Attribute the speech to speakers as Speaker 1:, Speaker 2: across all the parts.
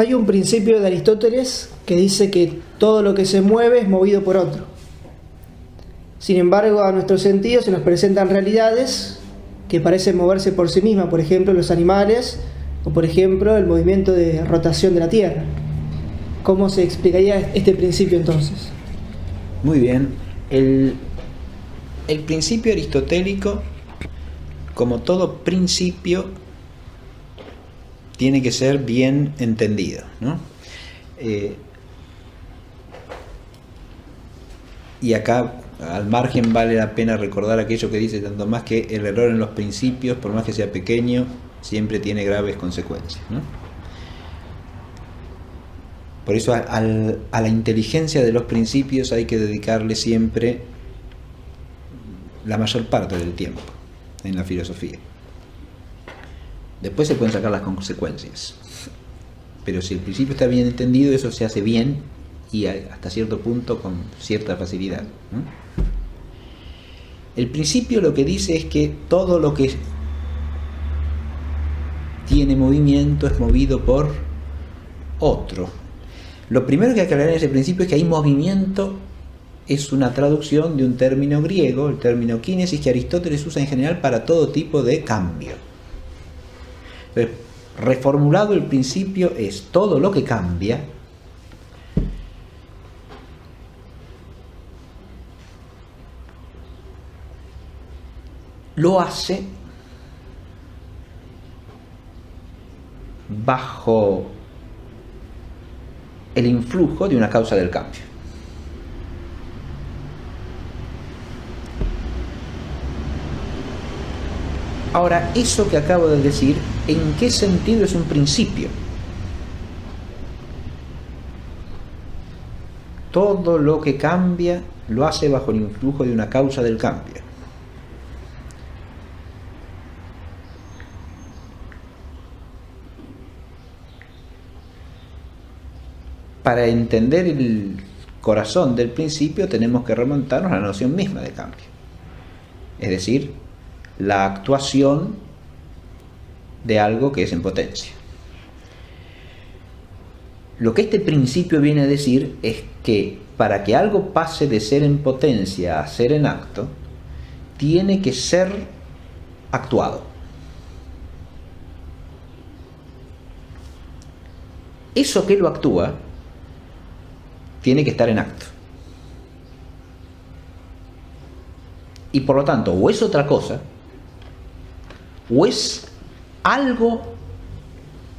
Speaker 1: Hay un principio de Aristóteles que dice que todo lo que se mueve es movido por otro. Sin embargo, a nuestros sentidos se nos presentan realidades que parecen moverse por sí mismas, por ejemplo, los animales o, por ejemplo, el movimiento de rotación de la Tierra. ¿Cómo se explicaría este principio entonces?
Speaker 2: Muy bien. El principio aristotélico, como todo principio, tiene que ser bien entendido, ¿no? Y acá, al margen, vale la pena recordar aquello que dice tanto más que el error en los principios, por más que sea pequeño, siempre tiene graves consecuencias, ¿no? Por eso a la inteligencia de los principios hay que dedicarle siempre la mayor parte del tiempo en la filosofía. Después se pueden sacar las consecuencias, pero si el principio está bien entendido, eso se hace bien y hasta cierto punto con cierta facilidad, ¿no? El principio lo que dice es que todo lo que tiene movimiento es movido por otro. Lo primero que hay que aclarar en ese principio es que hay movimiento, es una traducción de un término griego, el término kinesis, que Aristóteles usa en general para todo tipo de cambio. Entonces, reformulado el principio es todo lo que cambia lo hace bajo el influjo de una causa del cambio. Ahora, eso que acabo de decir, ¿en qué sentido es un principio? Todo lo que cambia lo hace bajo el influjo de una causa del cambio. Para entender el corazón del principio tenemos que remontarnos a la noción misma de cambio. Es decir, la actuación de algo que es en potencia. Lo que este principio viene a decir es que para que algo pase de ser en potencia a ser en acto, tiene que ser actuado. Eso que lo actúa tiene que estar en acto. Y por lo tanto, o es otra cosa, o es algo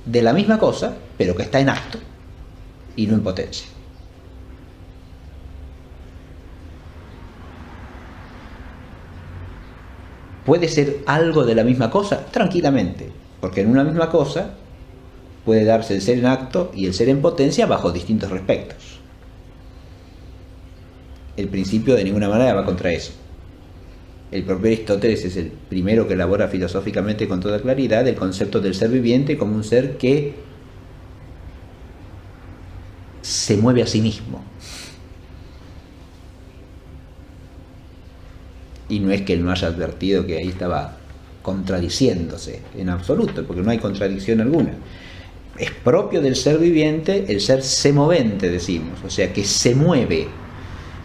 Speaker 2: de la misma cosa, pero que está en acto y no en potencia. ¿Puede ser algo de la misma cosa? Tranquilamente, porque en una misma cosa puede darse el ser en acto y el ser en potencia bajo distintos respectos. El principio de ninguna manera va contra eso. El propio Aristóteles es el primero que elabora filosóficamente con toda claridad el concepto del ser viviente como un ser que se mueve a sí mismo. Y no es que él no haya advertido que ahí estaba contradiciéndose en absoluto, porque no hay contradicción alguna. Es propio del ser viviente el ser semovente, decimos, o sea, que se mueve.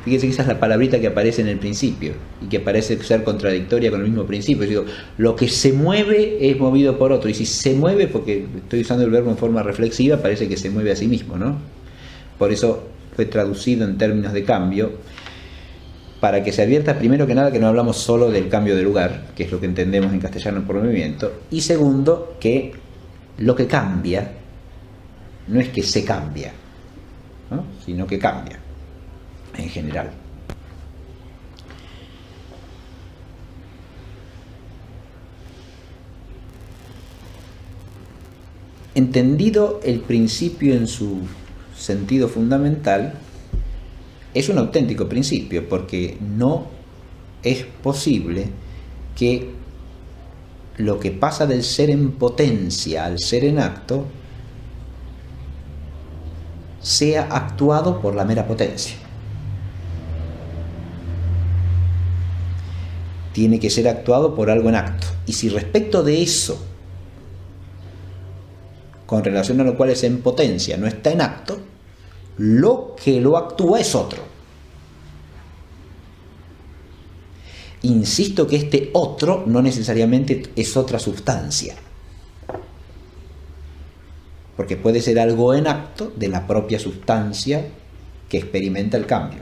Speaker 2: Fíjense que esa es la palabrita que aparece en el principio y que parece ser contradictoria con el mismo principio. Yo digo, lo que se mueve es movido por otro, y si se mueve, porque estoy usando el verbo en forma reflexiva, parece que se mueve a sí mismo, ¿no? Por eso fue traducido en términos de cambio, para que se advierta primero que nada que no hablamos solo del cambio de lugar, que es lo que entendemos en castellano por movimiento, y segundo, que lo que cambia no es que se cambia, ¿no? Sino que cambia en general. Entendido el principio en su sentido fundamental, es un auténtico principio, porque no es posible que lo que pasa del ser en potencia al ser en acto sea actuado por la mera potencia. Tiene que ser actuado por algo en acto. Y si respecto de eso con relación a lo cual es en potencia, no está en acto, lo que lo actúa es otro. Insisto que este otro no necesariamente es otra sustancia, porque puede ser algo en acto de la propia sustancia que experimenta el cambio.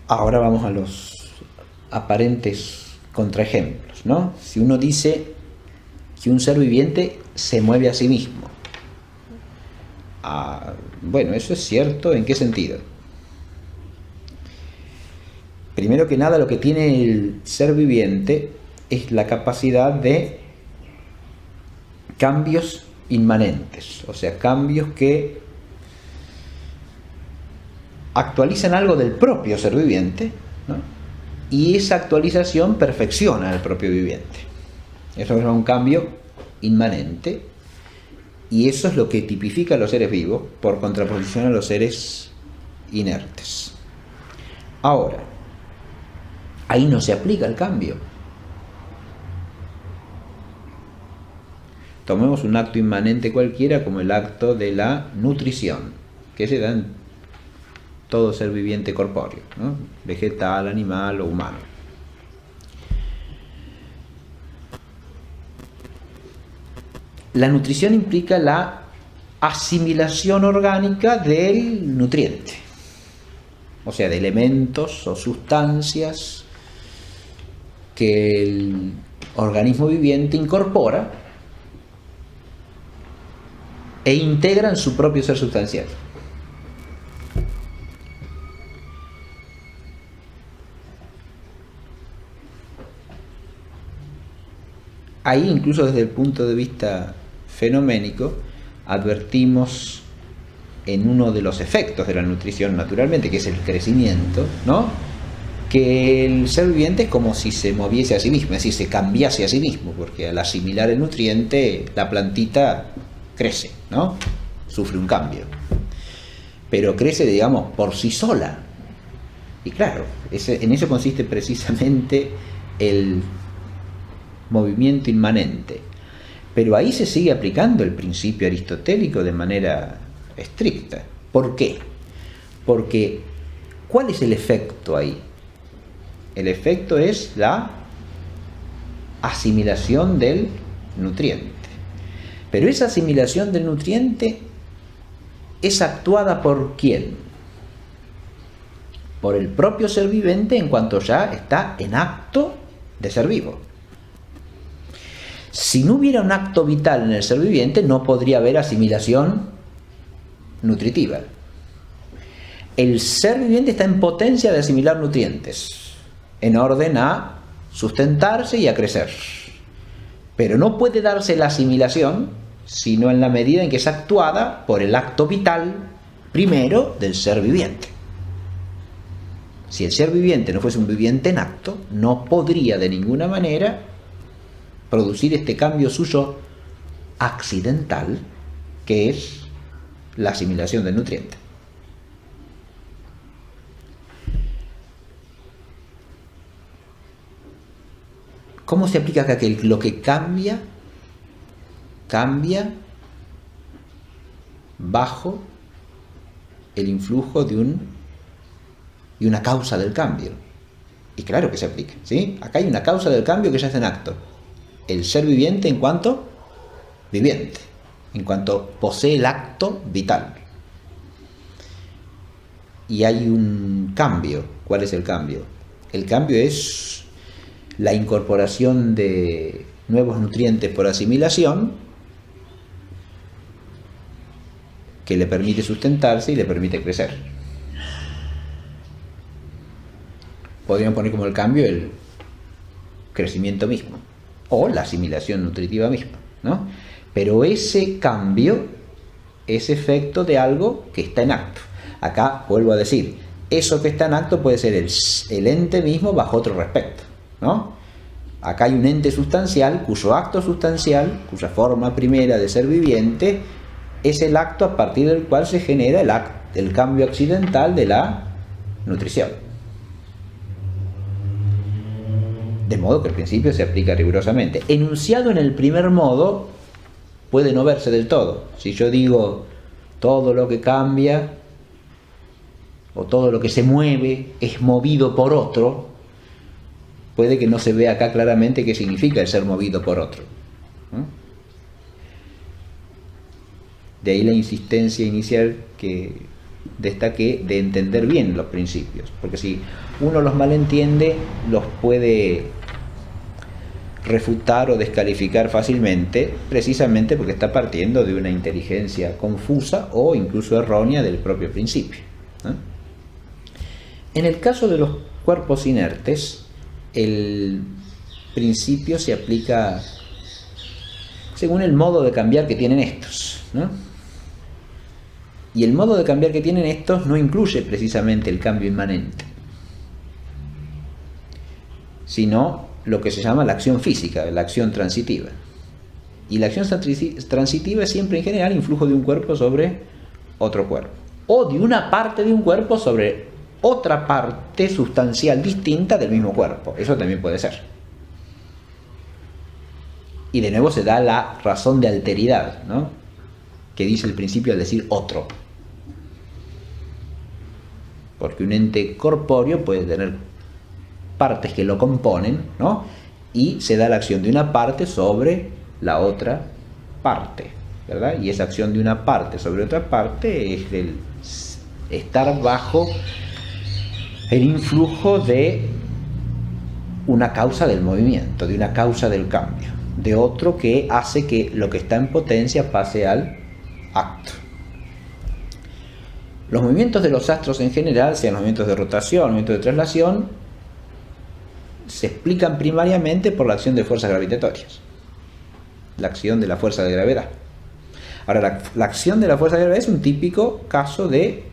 Speaker 2: Ahora vamos a los aparentes contraejemplos, ¿no? Si uno dice que un ser viviente se mueve a sí mismo, bueno, eso es cierto, ¿en qué sentido? Primero que nada, lo que tiene el ser viviente es la capacidad de cambios inmanentes, o sea, cambios que actualizan algo del propio ser viviente, ¿no? Y esa actualización perfecciona al propio viviente. Eso es un cambio inmanente, y eso es lo que tipifica a los seres vivos por contraposición a los seres inertes. Ahora, ahí no se aplica el cambio. Tomemos un acto inmanente cualquiera como el acto de la nutrición, que se da en todo ser viviente corpóreo, ¿no? Vegetal, animal o humano. La nutrición implica la asimilación orgánica del nutriente, o sea, de elementos o sustancias que el organismo viviente incorpora e integra en su propio ser sustancial. Ahí, incluso desde el punto de vista fenoménico, advertimos en uno de los efectos de la nutrición, naturalmente, que es el crecimiento, ¿no?, que el ser viviente es como si se moviese a sí mismo, es decir, se cambiase a sí mismo, porque al asimilar el nutriente, la plantita crece, ¿no?, sufre un cambio, pero crece, digamos, por sí sola. Y claro, en eso consiste precisamente el movimiento inmanente. Pero ahí se sigue aplicando el principio aristotélico de manera estricta. ¿Por qué? Porque, ¿cuál es el efecto ahí? El efecto es la asimilación del nutriente. Pero esa asimilación del nutriente es actuada ¿por quién? Por el propio ser viviente en cuanto ya está en acto de ser vivo. Si no hubiera un acto vital en el ser viviente, no podría haber asimilación nutritiva. El ser viviente está en potencia de asimilar nutrientes, en orden a sustentarse y a crecer. Pero no puede darse la asimilación, sino en la medida en que es actuada por el acto vital primero del ser viviente. Si el ser viviente no fuese un viviente en acto, no podría de ninguna manera producir este cambio suyo accidental, que es la asimilación del nutriente. ¿Cómo se aplica acá que lo que cambia bajo el influjo de una causa del cambio? Y claro que se aplica, ¿sí? Acá hay una causa del cambio que ya está en acto. El ser viviente en cuanto viviente, en cuanto posee el acto vital. Y hay un cambio. ¿Cuál es el cambio? El cambio es la incorporación de nuevos nutrientes por asimilación que le permite sustentarse y le permite crecer. Podríamos poner como el cambio el crecimiento mismo o la asimilación nutritiva misma, ¿no? Pero ese cambio es efecto de algo que está en acto. Acá vuelvo a decir, eso que está en acto puede ser el ente mismo bajo otro respecto, ¿no? Acá hay un ente sustancial cuyo acto sustancial, cuya forma primera de ser viviente, es el acto a partir del cual se genera el cambio accidental de la nutrición. De modo que el principio se aplica rigurosamente. Enunciado en el primer modo, puede no verse del todo. Si yo digo todo lo que cambia o todo lo que se mueve es movido por otro, puede que no se vea acá claramente qué significa el ser movido por otro. De ahí la insistencia inicial que destaqué de entender bien los principios, porque si uno los malentiende, los puede refutar o descalificar fácilmente, precisamente porque está partiendo de una inteligencia confusa o incluso errónea del propio principio. En el caso de los cuerpos inertes, el principio se aplica según el modo de cambiar que tienen estos, ¿no? Y el modo de cambiar que tienen estos no incluye precisamente el cambio inmanente, sino lo que se llama la acción física, la acción transitiva. Y la acción transitiva es siempre en general influjo de un cuerpo sobre otro cuerpo, o de una parte de un cuerpo sobre otra parte sustancial distinta del mismo cuerpo. Eso también puede ser. Y de nuevo se da la razón de alteridad, ¿no?, que dice el principio al decir otro. Porque un ente corpóreo puede tener partes que lo componen, ¿no?, y se da la acción de una parte sobre la otra parte, ¿verdad? Y esa acción de una parte sobre otra parte es el estar bajo el influjo de una causa del movimiento, de una causa del cambio, de otro que hace que lo que está en potencia pase al acto. Los movimientos de los astros en general, sean movimientos de rotación, movimientos de traslación, se explican primariamente por la acción de fuerzas gravitatorias, la acción de la fuerza de gravedad. Ahora, la acción de la fuerza de gravedad es un típico caso de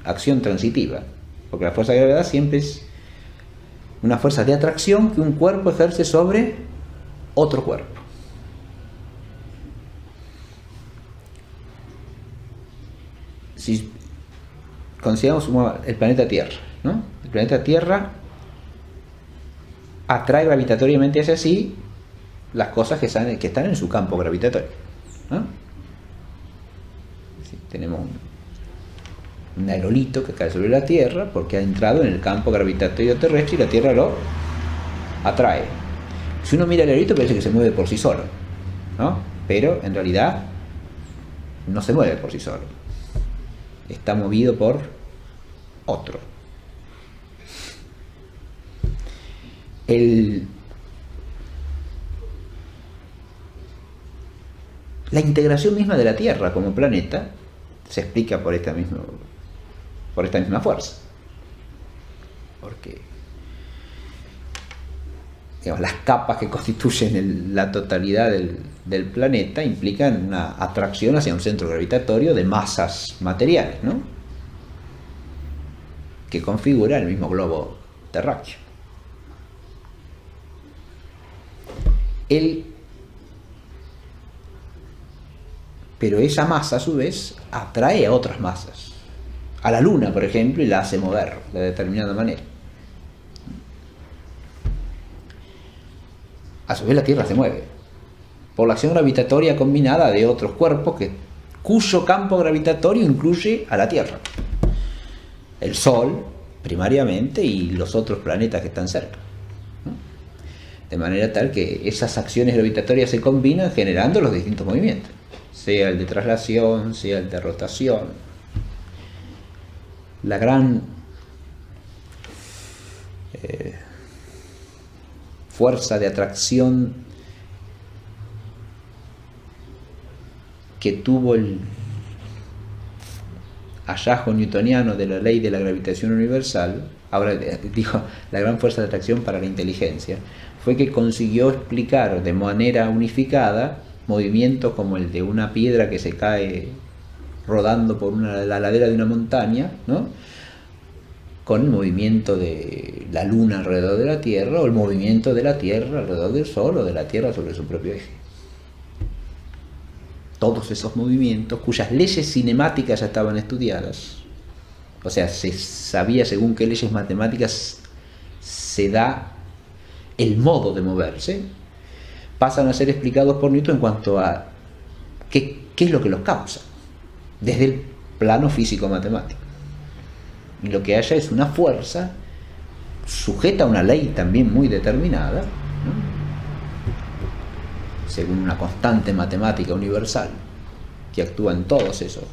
Speaker 2: acción transitiva, porque la fuerza de gravedad siempre es una fuerza de atracción que un cuerpo ejerce sobre otro cuerpo. Si consideramos el planeta Tierra, ¿no? El planeta Tierra atrae gravitatoriamente hacia sí las cosas que están en su campo gravitatorio, ¿no? Sí, tenemos un aerolito que cae sobre la Tierra porque ha entrado en el campo gravitatorio terrestre y la Tierra lo atrae. Si uno mira el aerolito parece que se mueve por sí solo, ¿no? Pero en realidad no se mueve por sí solo, está movido por otro. La integración misma de la Tierra como planeta se explica por esta misma fuerza, porque digamos, las capas que constituyen la totalidad del planeta implican una atracción hacia un centro gravitatorio de masas materiales, ¿no?, que configura el mismo globo terráqueo. Pero esa masa a su vez atrae a otras masas, a la Luna por ejemplo, y la hace mover de determinada manera. A su vez la Tierra se mueve por la acción gravitatoria combinada de otros cuerpos cuyo campo gravitatorio incluye a la Tierra, el Sol primariamente y los otros planetas que están cerca, ¿no? De manera tal que esas acciones gravitatorias se combinan generando los distintos movimientos, sea el de traslación, sea el de rotación. La gran fuerza de atracción que tuvo el hallazgo newtoniano de la ley de la gravitación universal, ahora digo, la gran fuerza de atracción para la inteligencia, fue que consiguió explicar de manera unificada movimientos como el de una piedra que se cae rodando por la ladera de una montaña, ¿no?, con el movimiento de la Luna alrededor de la Tierra, o el movimiento de la Tierra alrededor del Sol, o de la Tierra sobre su propio eje. Todos esos movimientos, cuyas leyes cinemáticas ya estaban estudiadas, o sea, se sabía según qué leyes matemáticas se da el modo de moverse, pasan a ser explicados por Newton en cuanto a qué es lo que los causa, desde el plano físico-matemático. Y lo que haya es una fuerza sujeta a una ley también muy determinada, ¿no?, según una constante matemática universal que actúa en todos esos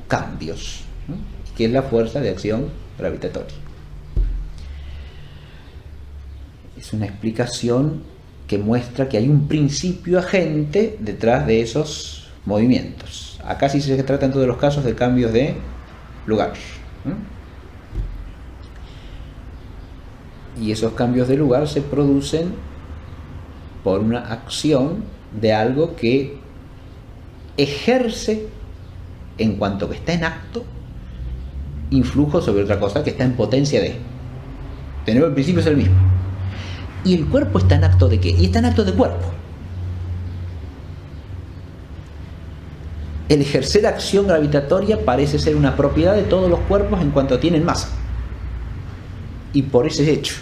Speaker 2: cambios, ¿no?, que es la fuerza de acción gravitatoria. Es una explicación que muestra que hay un principio agente detrás de esos movimientos. Acá sí se trata en todos los casos de cambios de lugar, ¿no? Y esos cambios de lugar se producen por una acción de algo que ejerce, en cuanto que está en acto, influjo sobre otra cosa que está en potencia de. De nuevo, el principio es el mismo. ¿Y el cuerpo está en acto de qué? Y está en acto de cuerpo. El ejercer acción gravitatoria parece ser una propiedad de todos los cuerpos en cuanto tienen masa. Y por ese hecho,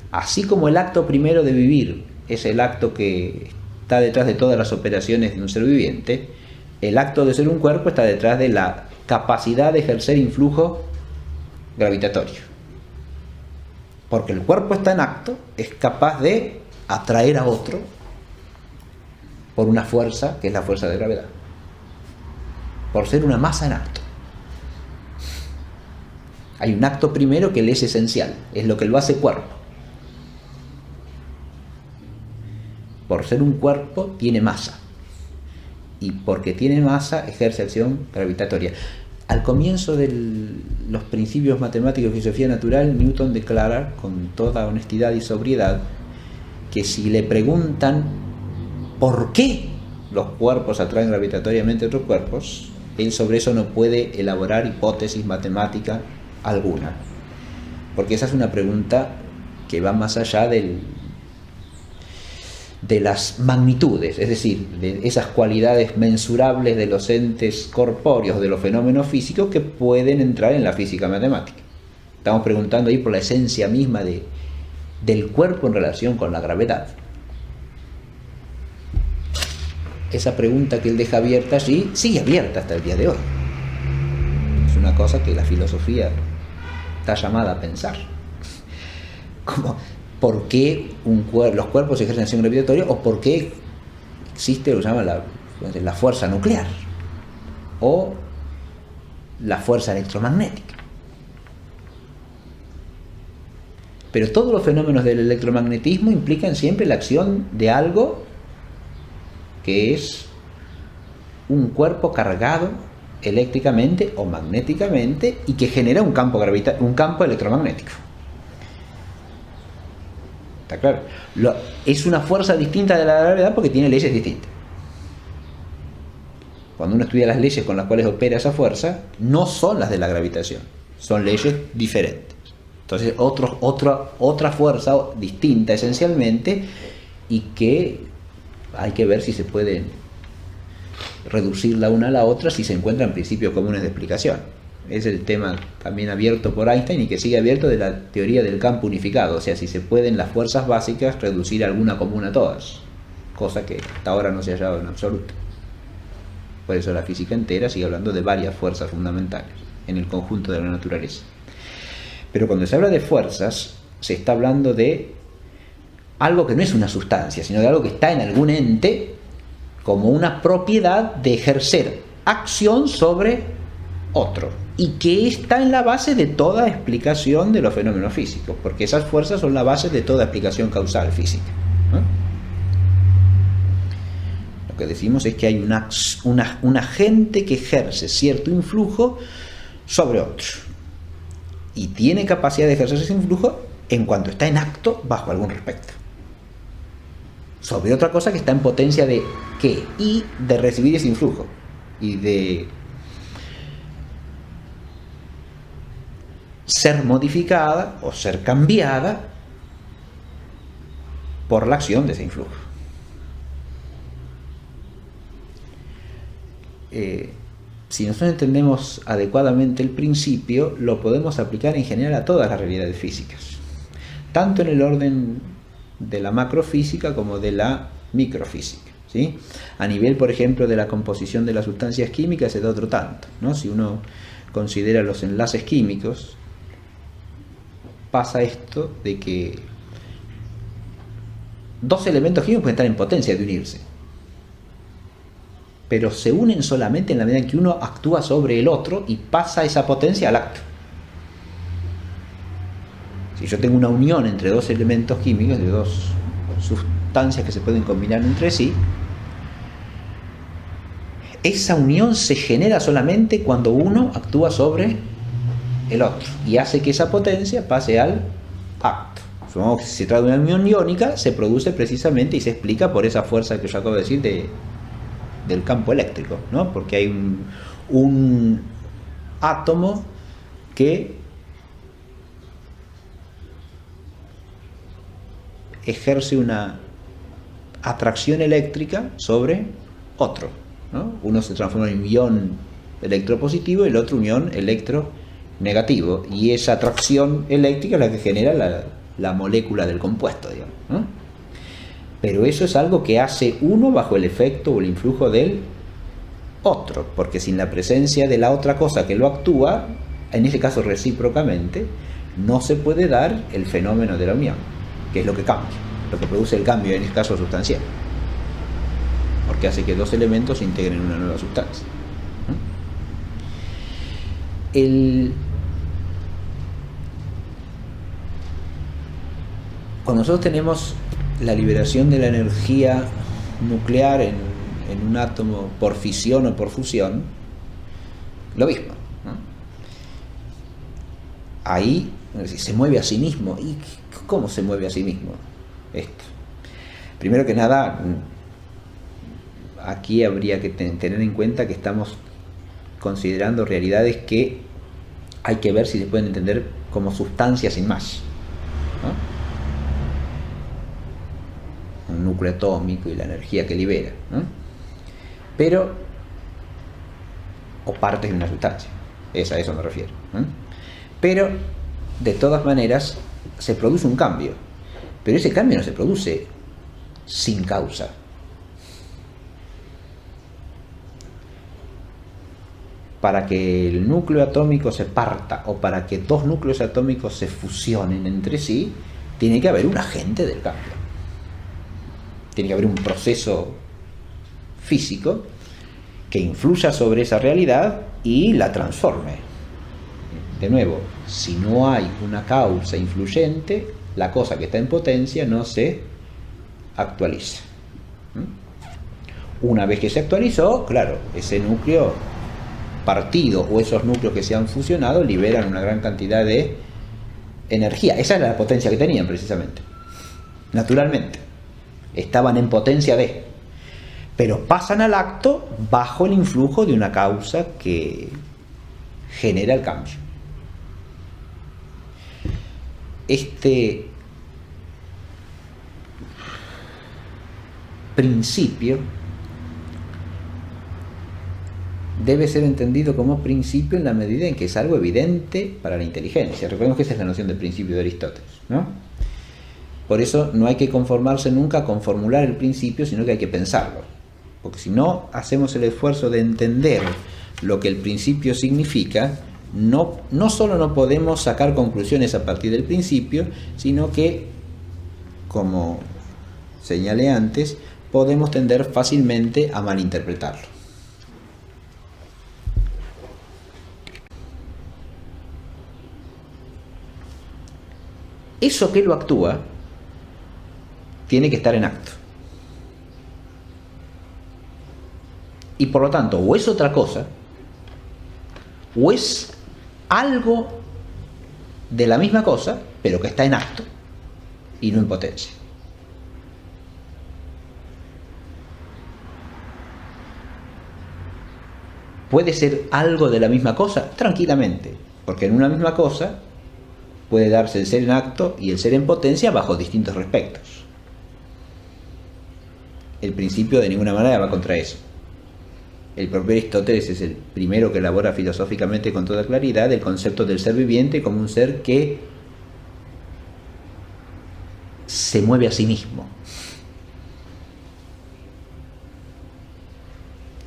Speaker 2: así como el acto primero de vivir es el acto que está detrás de todas las operaciones de un ser viviente, el acto de ser un cuerpo está detrás de la capacidad de ejercer influjo gravitatorio. Porque el cuerpo está en acto, es capaz de atraer a otro por una fuerza que es la fuerza de gravedad, por ser una masa en acto. Hay un acto primero que le es esencial, es lo que lo hace cuerpo. Por ser un cuerpo tiene masa, y porque tiene masa ejerce acción gravitatoria. Al comienzo de los principios matemáticos de filosofía natural, Newton declara con toda honestidad y sobriedad que si le preguntan por qué los cuerpos atraen gravitatoriamente a otros cuerpos, él sobre eso no puede elaborar hipótesis matemática alguna, porque esa es una pregunta que va más allá de las magnitudes, es decir, de esas cualidades mensurables de los entes corpóreos, de los fenómenos físicos que pueden entrar en la física matemática. Estamos preguntando ahí por la esencia misma del cuerpo en relación con la gravedad. Esa pregunta que él deja abierta allí sigue abierta hasta el día de hoy. Es una cosa que la filosofía está llamada a pensar. Como, ¿por qué los cuerpos ejercen acción gravitatoria? ¿O por qué existe lo que se llama la fuerza nuclear? ¿O la fuerza electromagnética? Pero todos los fenómenos del electromagnetismo implican siempre la acción de algo que es un cuerpo cargado eléctricamente o magnéticamente y que genera un campo electromagnético. ¿Está claro? Es una fuerza distinta de la gravedad porque tiene leyes distintas. Cuando uno estudia las leyes con las cuales opera esa fuerza, no son las de la gravitación, son leyes diferentes. Entonces, otra fuerza distinta esencialmente, y que hay que ver si se puede reducir la una a la otra, si se encuentran principios comunes de explicación. Es el tema también abierto por Einstein y que sigue abierto de la teoría del campo unificado, o sea, si se pueden las fuerzas básicas reducir alguna común a todas, cosa que hasta ahora no se ha hallado en absoluto. Por eso la física entera sigue hablando de varias fuerzas fundamentales en el conjunto de la naturaleza. Pero cuando se habla de fuerzas, se está hablando de algo que no es una sustancia, sino de algo que está en algún ente como una propiedad de ejercer acción sobre otro, y que está en la base de toda explicación de los fenómenos físicos, porque esas fuerzas son la base de toda explicación causal física, ¿no? Lo que decimos es que hay un agente que ejerce cierto influjo sobre otro, y tiene capacidad de ejercer ese influjo en cuanto está en acto bajo algún respecto, sobre otra cosa que está en potencia de ¿qué? Y de recibir ese influjo, y de ser modificada o ser cambiada por la acción de ese influjo. si nosotros entendemos adecuadamente el principio, lo podemos aplicar en general a todas las realidades físicas, tanto en el orden de la macrofísica como de la microfísica, ¿sí? A nivel, por ejemplo, de la composición de las sustancias químicas se da otro tanto, ¿no? Si uno considera los enlaces químicos, pasa esto de que dos elementos químicos pueden estar en potencia de unirse, pero se unen solamente en la medida en que uno actúa sobre el otro y pasa esa potencia al acto. Si yo tengo una unión entre dos elementos químicos, de dos sustancias que se pueden combinar entre sí, esa unión se genera solamente cuando uno actúa sobre el otro y hace que esa potencia pase al acto. Supongamos que si se trata de una unión iónica, se produce precisamente y se explica por esa fuerza que yo acabo de decir del campo eléctrico, ¿no? Porque hay un átomo que ejerce una atracción eléctrica sobre otro, ¿no? Uno se transforma en un ion electropositivo y el otro un ion electronegativo, y esa atracción eléctrica es la que genera la molécula del compuesto, digamos, ¿no? Pero eso es algo que hace uno bajo el efecto o el influjo del otro, porque sin la presencia de la otra cosa que lo actúa, en este caso recíprocamente, no se puede dar el fenómeno de la unión, que es lo que cambia, lo que produce el cambio, en este caso sustancial, porque hace que dos elementos se integren en una nueva sustancia. Cuando nosotros tenemos la liberación de la energía nuclear en un átomo por fisión o por fusión, lo mismo, ¿no? Ahí se mueve a sí mismo. ¿Y cómo se mueve a sí mismo esto? Primero que nada, aquí habría que tener en cuenta que estamos considerando realidades que hay que ver si se pueden entender como sustancias sin más, ¿no? Un núcleo atómico y la energía que libera, ¿no? Pero, o partes de una sustancia, a eso me refiero, ¿no? Pero, de todas maneras, se produce un cambio, pero ese cambio no se produce sin causa. Para que el núcleo atómico se parta o para que dos núcleos atómicos se fusionen entre sí, tiene que haber un agente del cambio. Tiene que haber un proceso físico que influya sobre esa realidad y la transforme. De nuevo, si no hay una causa influyente, la cosa que está en potencia no se actualiza. Una vez que se actualizó, claro, ese núcleo partido o esos núcleos que se han fusionado liberan una gran cantidad de energía. Esa era la potencia que tenían precisamente, naturalmente. Estaban en potencia de, pero pasan al acto bajo el influjo de una causa que genera el cambio. Este principio debe ser entendido como principio en la medida en que es algo evidente para la inteligencia. Recordemos que esa es la noción del principio de Aristóteles, ¿no? Por eso no hay que conformarse nunca con formular el principio, sino que hay que pensarlo. Porque si no hacemos el esfuerzo de entender lo que el principio significa, no solo no podemos sacar conclusiones a partir del principio, sino que, como señalé antes, podemos tender fácilmente a malinterpretarlo. Eso que lo actúa tiene que estar en acto. Y por lo tanto, o es otra cosa, o es algo de la misma cosa, pero que está en acto y no en potencia. ¿Puede ser algo de la misma cosa? Tranquilamente, porque en una misma cosa puede darse el ser en acto y el ser en potencia bajo distintos respectos. El principio de ninguna manera va contra eso. El propio Aristóteles es el primero que elabora filosóficamente con toda claridad el concepto del ser viviente como un ser que se mueve a sí mismo.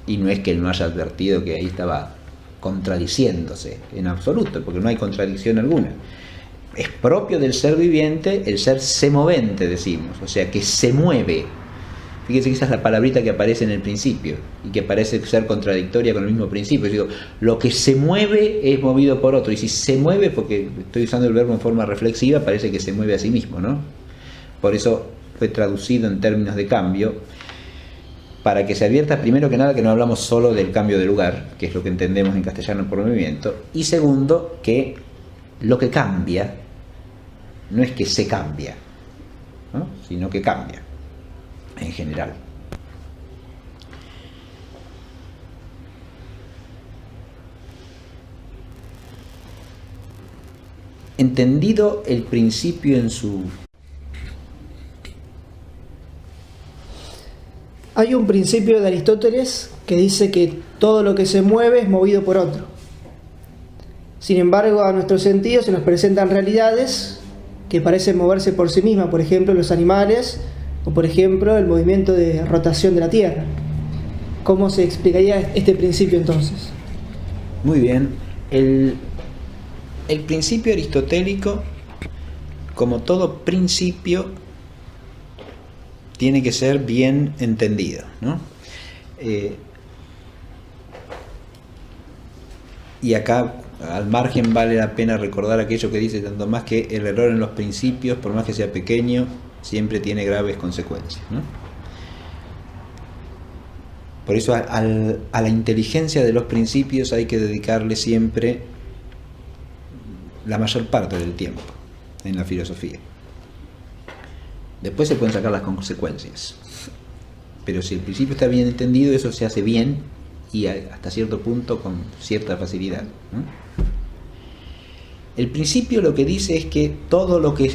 Speaker 2: Y no es que él no haya advertido que ahí estaba contradiciéndose en absoluto, porque no hay contradicción alguna. Es propio del ser viviente el ser semovente, decimos, o sea, que se mueve. Fíjense que esa es la palabrita que aparece en el principio y que parece ser contradictoria con el mismo principio. Yo digo, lo que se mueve es movido por otro, y si se mueve, porque estoy usando el verbo en forma reflexiva, parece que se mueve a sí mismo, ¿no? Por eso fue traducido en términos de cambio, para que se advierta primero que nada que no hablamos solo del cambio de lugar, que es lo que entendemos en castellano por movimiento, y segundo, que lo que cambia no es que se cambia, ¿no? Sino que cambia en general. Entendido el principio en su...
Speaker 1: Hay un principio de Aristóteles que dice que todo lo que se mueve es movido por otro. Sin embargo, a nuestros sentidos se nos presentan realidades que parecen moverse por sí mismas, por ejemplo, los animales, o por ejemplo, el movimiento de rotación de la Tierra. ¿Cómo se explicaría este principio entonces?
Speaker 2: Muy bien. El principio aristotélico, como todo principio, tiene que ser bien entendido, ¿no? Y acá, al margen, vale la pena recordar aquello que dice, tanto más que el error en los principios, por más que sea pequeño, siempre tiene graves consecuencias, ¿no? Por eso a la inteligencia de los principios hay que dedicarle siempre la mayor parte del tiempo en la filosofía. Después se pueden sacar las consecuencias, pero si el principio está bien entendido, eso se hace bien y hasta cierto punto con cierta facilidad, ¿no? El principio lo que dice es que todo lo que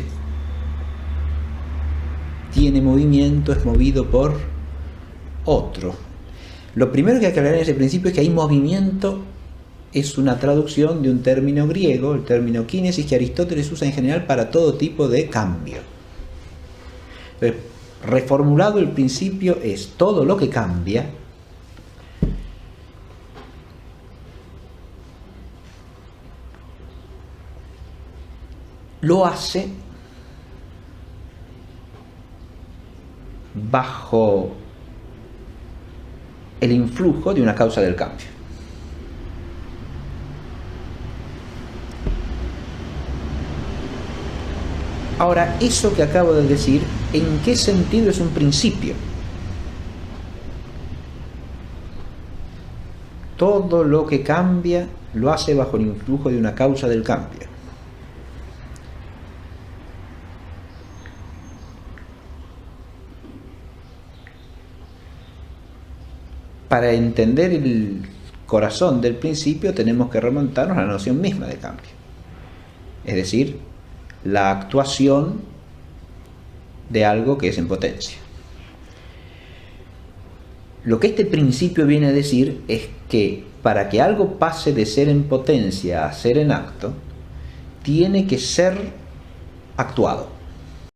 Speaker 2: tiene movimiento es movido por otro. Lo primero que hay que aclarar en ese principio es que ahí movimiento es una traducción de un término griego, el término kinesis, que Aristóteles usa en general para todo tipo de cambio. Entonces, reformulado el principio es todo lo que cambia lo hace bajo el influjo de una causa del cambio. Ahora, eso que acabo de decir, ¿en qué sentido es un principio? Todo lo que cambia lo hace bajo el influjo de una causa del cambio. Para entender el corazón del principio tenemos que remontarnos a la noción misma de cambio. Es decir, la actuación de algo que es en potencia. Lo que este principio viene a decir es que para que algo pase de ser en potencia a ser en acto, tiene que ser actuado.